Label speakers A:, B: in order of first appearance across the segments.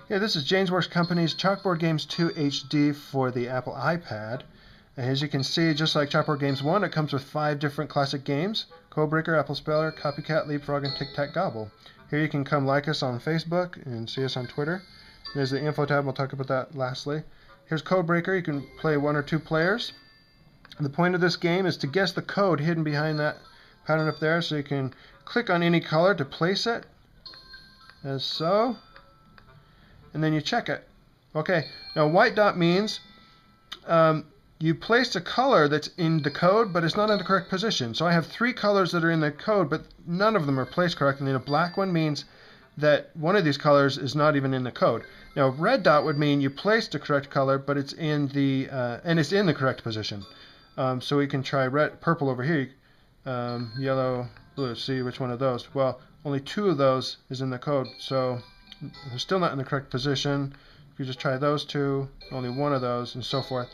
A: Yeah, this is Jamesworks Company's Chalkboard Games 2 HD for the Apple iPad. And as you can see, just like Chalkboard Games 1, it comes with 5 different classic games: Codebreaker, Apple Speller, Copycat, Leapfrog, and Tic Tac Gobble. Here you can come like us on Facebook and see us on Twitter. There's the info tab, we'll talk about that lastly. Here's Codebreaker, you can play 1 or 2 players. And the point of this game is to guess the code hidden behind that pattern up there, so you can click on any color to place it, as so. And then you check it. Okay, now white dot means you placed a color that's in the code, but it's not in the correct position. So I have 3 colors that are in the code, but none of them are placed correctly. And a black one means that one of these colors is not even in the code. Now red dot would mean you placed the correct color, but it's in the and it's in the correct position. So we can try purple over here, yellow, blue. See which one of those. Well, only 2 of those is in the code, so they're still not in the correct position. If you just try those 2, only 1 of those, and so forth.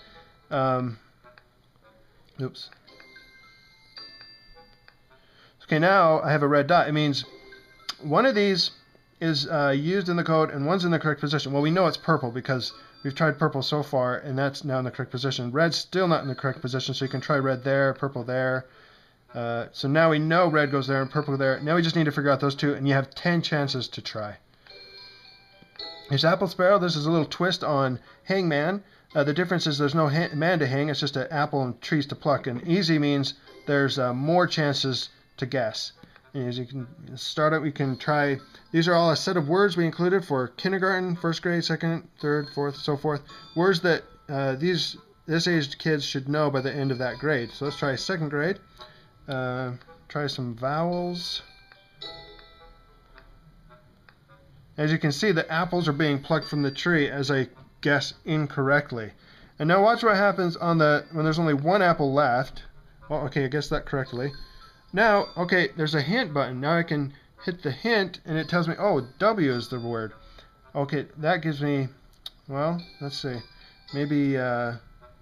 A: Oops. Okay, now I have a red dot. It means one of these is used in the code and one's in the correct position. Well, we know it's purple because we've tried purple so far, and that's now in the correct position. Red's still not in the correct position, so you can try red there, purple there. So now we know red goes there and purple there. Now we just need to figure out those 2, and you have 10 chances to try. Here's Apple Sparrow. This is a little twist on Hangman. The difference is there's no man to hang. It's just an apple and trees to pluck. And easy means there's more chances to guess. And as you can start it, we can try. These are all a set of words we included for kindergarten, first grade, second, third, fourth, so forth. Words that this aged kids should know by the end of that grade. So let's try second grade. Try some vowels. As you can see, the apples are being plucked from the tree as I guess incorrectly. And now watch what happens on when there's only 1 apple left. Well, okay, I guessed that correctly. Now, okay, there's a hint button. Now I can hit the hint, and it tells me, oh, W is the word. Okay, that gives me, well, let's see, maybe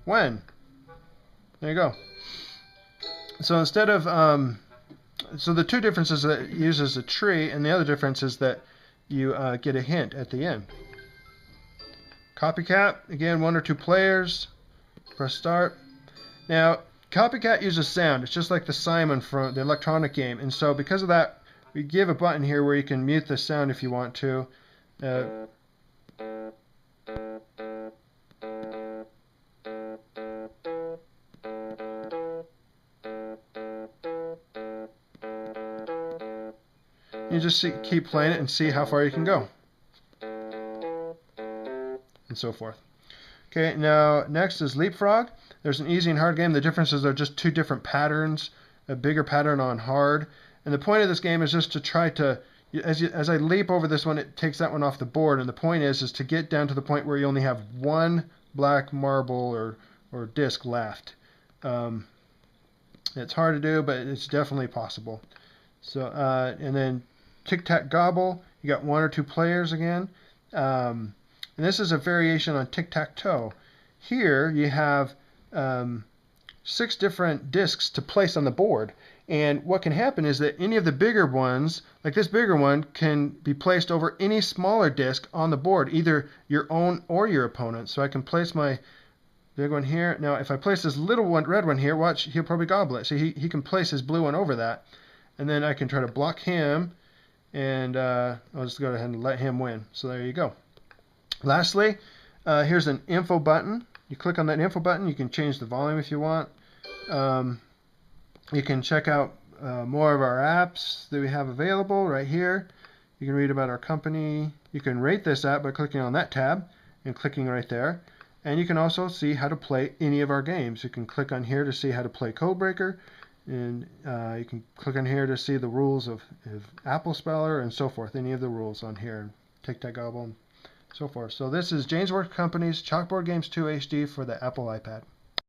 A: when. There you go. So instead of, so the 2 differences that it uses a tree, and the other difference is that you get a hint at the end. Copycat, again, 1 or 2 players. Press start. Now, Copycat uses sound. It's just like the Simon from the electronic game. And so because of that, we give a button here where you can mute the sound if you want to. You just keep playing it and see how far you can go. And so forth. Okay, now next is Leapfrog. There's an easy and hard game. The differences are just 2 different patterns, a bigger pattern on hard. And the point of this game is just to try to, as I leap over this one, it takes that one off the board. And the point is to get down to the point where you only have 1 black marble or disc left. It's hard to do, but it's definitely possible. So, and then Tic Tac Gobble, you got 1 or 2 players again. And this is a variation on Tic Tac Toe. Here you have 6 different discs to place on the board. And what can happen is that any of the bigger ones, like this bigger one, can be placed over any smaller disc on the board, either your own or your opponent's. So I can place my big one here. Now if I place this little one, red one here, watch, he'll probably gobble it. So he can place his blue one over that. And then I can try to block him, and I'll just go ahead and let him win. So there you go. Lastly, here's an info button. You click on that info button. You can change the volume if you want. You can check out more of our apps that we have available right here. You can read about our company. You can rate this app by clicking on that tab and clicking right there. And you can also see how to play any of our games. You can click on here to see how to play Codebreaker. And you can click on here to see the rules of Apple Speller and so forth. Any of the rules on here. Tic Tac Gobble. So forth. So this is Jamesworks Company's Chalkboard Games 2 HD for the Apple iPad.